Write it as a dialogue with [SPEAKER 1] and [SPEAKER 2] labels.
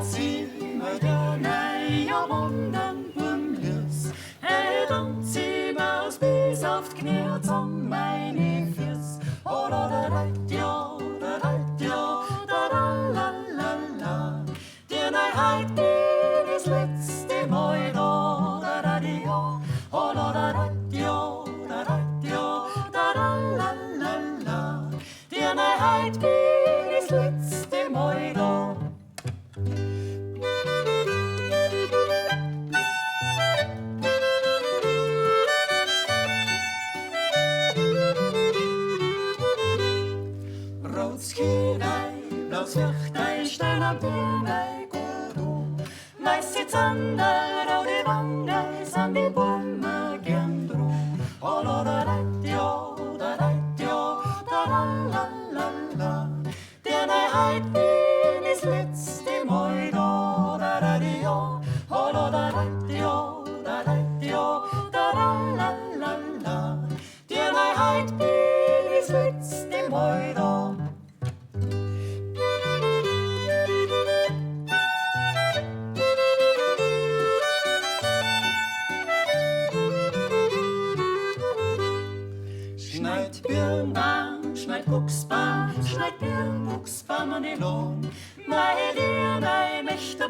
[SPEAKER 1] sie mit der neue Wunden bumlus. Dann sie mir aus bis auf die Knie zum meine Füße. Oh, da da da da da da la la la. Die Neuheit bin das letzte Mal da da da da. Oh, da da da da la la la. Die Neuheit bin das letzte Mal da. Blaus Wichtei, Stein am Birnei, Kudu. Weiß die Zander, auf die Wange, sind die Bäume gern drum. Oh, da da da la la la. Der Neuheit bin das letzte Mal da, da da da. Oh, da da da la la la. Der Neuheit bin das letzte Mal da. Schneid Buchsbaum, schneid Birn, Buchsbaum an die Lohn. Mei dir, mei Mächte